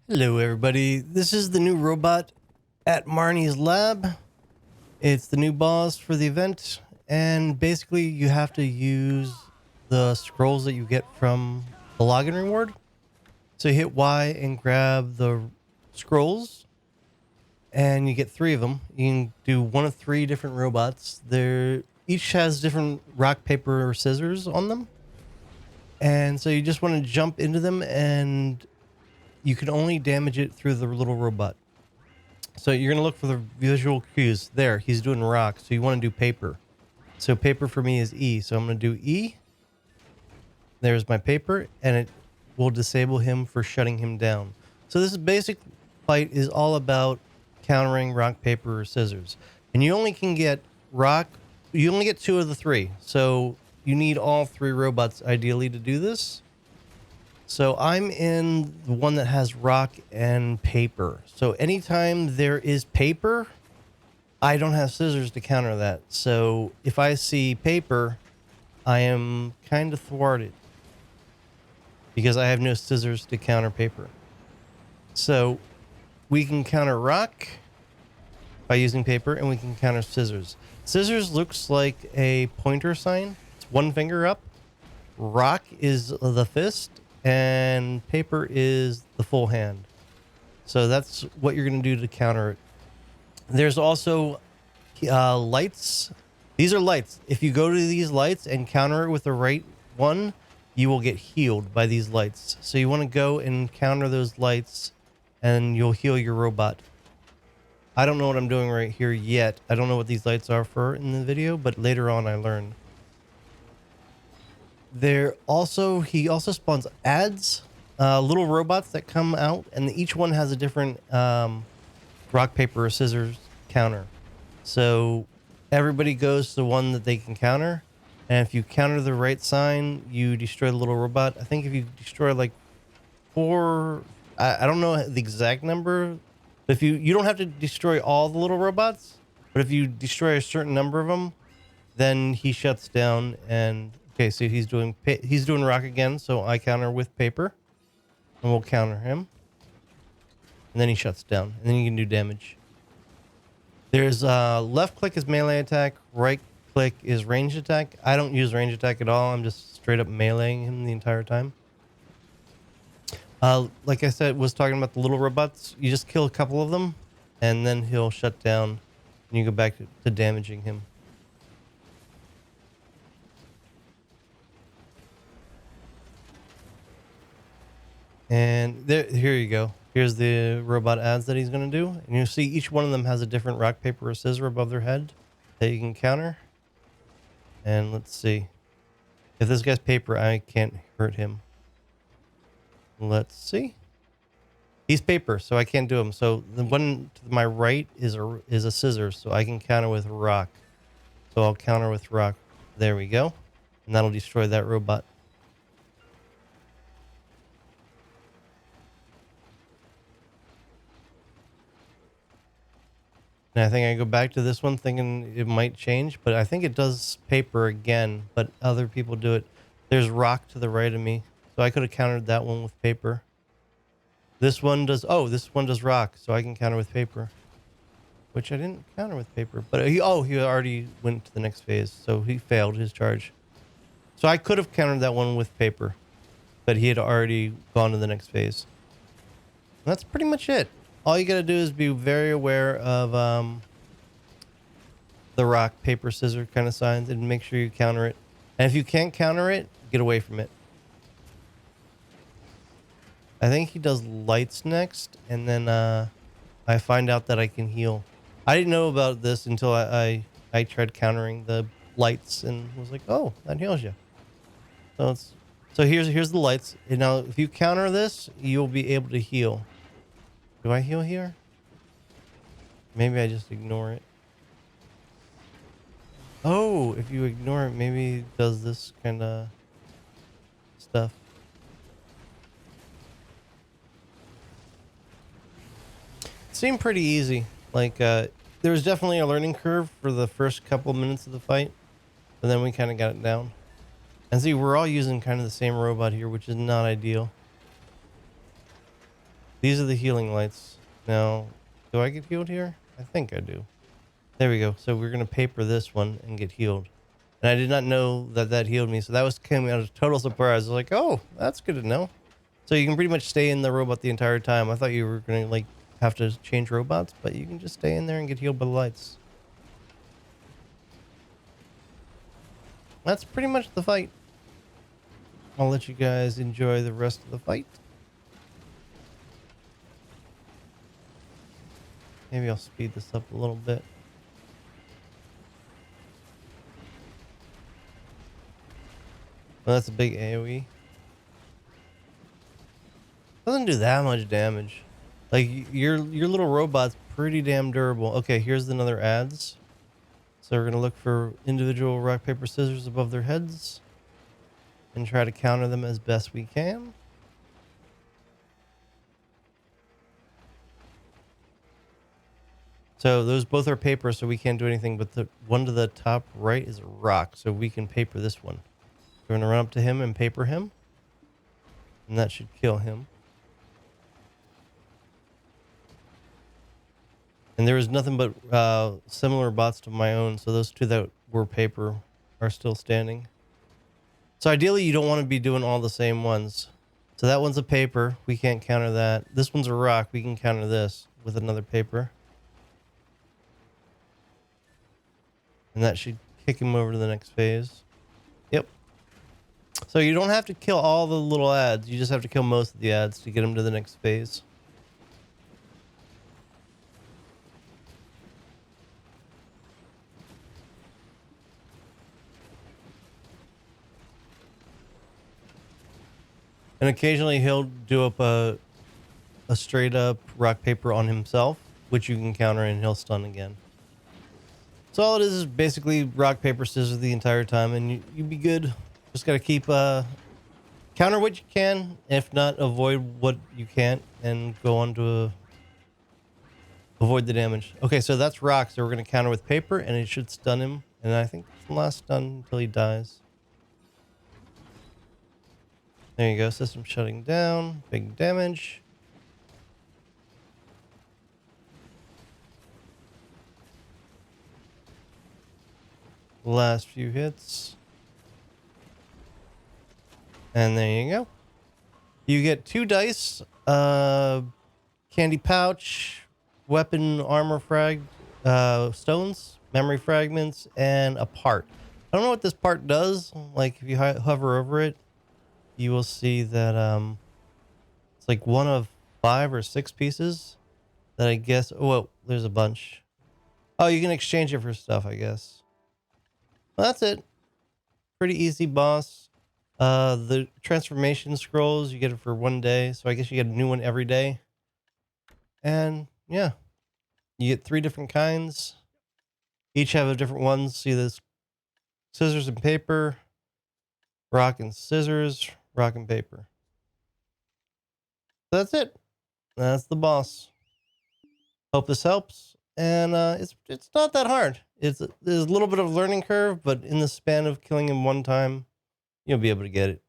Hello everybody, this is the new robot at Marnie's lab. It's the new boss for the event, and basically you have to use the scrolls that you get from the login reward. So you hit Y and grab the scrolls, and you get 3 of them. You can do one of 3 different robots. They're each has different rock, paper, or scissors on them. And so you just want to jump into them, and you can only damage it through the little robot. So you're going to look for the visual cues. There, he's doing rock. So you want to do paper. So paper for me is E. So I'm going to do E. There's my paper, and it will disable him for shutting him down. So this basic fight is all about countering rock, paper, or scissors. And you only can get rock. You only get 2 of the 3. So you need all 3 robots ideally to do this. So I'm in the one that has rock and paper. So anytime there is paper, I don't have scissors to counter that. So if I see paper, I am kind of thwarted because I have no scissors to counter paper. So we can counter rock by using paper, and we can counter scissors. Scissors looks like a pointer sign. It's 1 finger up. Rock is the fist, and paper is the full hand. So that's what you're going to do to counter it. There's also lights. These are lights. If you go to these lights and counter it with the right one, you will get healed by these lights. So you want to go and counter those lights, and you'll heal your robot. I don't know what I'm doing right here yet. I don't know what these lights are for in the video, but later on I learned. He also spawns ads, little robots that come out, and each one has a different rock, paper, or scissors counter. So everybody goes to the one that they can counter, and if you counter the right sign, you destroy the little robot. I think if you destroy like 4, I don't know the exact number, but if you don't have to destroy all the little robots, but if you destroy a certain number of them, then he shuts down. And okay, so he's doing rock again, so I counter with paper, and we'll counter him, and then he shuts down, and then you can do damage. There's left click is melee attack, right click is ranged attack. I don't use range attack at all. I'm just straight up meleeing him the entire time. Like I said, was talking about the little robots. You just kill a couple of them, and then he'll shut down, and you go back to damaging him. And here you go. Here's the robot ads that he's going to do. And you'll see each one of them has a different rock, paper, or scissor above their head that you can counter. And let's see. If this guy's paper, I can't hurt him. Let's see. He's paper, so I can't do him. So the one to my right is a scissor, so I can counter with rock. So I'll counter with rock. There we go. And that'll destroy that robot. And I think I go back to this one thinking it might change, but I think it does paper again, but other people do it. There's rock to the right of me, so I could have countered that one with paper. This one does rock, so I can counter with paper, which I didn't counter with paper, but he already went to the next phase, so he failed his charge. So I could have countered that one with paper, but he had already gone to the next phase. And that's pretty much it. All you gotta do is be very aware of the rock, paper, scissor kind of signs, and make sure you counter it. And if you can't counter it, get away from it. I think he does lights next, and then I find out that I can heal. I didn't know about this until I tried countering the lights and was like, oh, that heals you. So here's the lights. And now if you counter this, you'll be able to heal. Do I heal here? Maybe I just ignore it. Oh, if you ignore it, maybe it does this kind of stuff. It seemed pretty easy. Like, there was definitely a learning curve for the first couple minutes of the fight, but then we kind of got it down. And see, we're all using kind of the same robot here, which is not ideal. These are the healing lights. Now, do I get healed here? I think I do. There we go. So we're going to paper this one and get healed. And I did not know that that healed me. So that was came out of total surprise. I was like, oh, that's good to know. So you can pretty much stay in the robot the entire time. I thought you were going to like have to change robots, but you can just stay in there and get healed by the lights. That's pretty much the fight. I'll let you guys enjoy the rest of the fight. Maybe I'll speed this up a little bit. Well, that's a big AoE. Doesn't do that much damage. Like your little robot's pretty damn durable. Okay, here's another ads. So we're gonna look for individual rock paper scissors above their heads and try to counter them as best we can. So those both are paper, so we can't do anything. But the one to the top right is a rock, so we can paper this one. We're gonna run up to him and paper him, and that should kill him. And there was nothing but similar bots to my own, so those two that were paper are still standing. So ideally, you don't want to be doing all the same ones. So that one's a paper. We can't counter that. This one's a rock. We can counter this with another paper. And that should kick him over to the next phase. Yep. So you don't have to kill all the little ads. You just have to kill most of the ads to get him to the next phase. And occasionally he'll do up a straight up rock paper on himself, which you can counter and he'll stun again. So all it is basically rock, paper, scissors the entire time and you'd be good. Just got to keep counter what you can. If not, avoid what you can't and go on to avoid the damage. Okay, so that's rock. So we're going to counter with paper and it should stun him. And I think it's the last stun until he dies. There you go. System shutting down. Big damage. Last few hits. And there you go. You get 2 dice, candy pouch, weapon armor stones, memory fragments, and a part. I don't know what this part does. Like if you hover over it, you will see that it's like one of 5 or 6 pieces that I guess. Oh, well, there's a bunch. Oh, you can exchange it for stuff, I guess. Well, that's it. Pretty easy boss. The transformation scrolls, you get it for 1 day. So I guess you get a new one every day. And yeah, you get 3 different kinds. Each have a different ones. See this scissors and paper, rock and scissors, rock and paper. So that's it. That's the boss. Hope this helps. And it's not that hard. There's a little bit of a learning curve, but in the span of killing him 1 time, you'll be able to get it.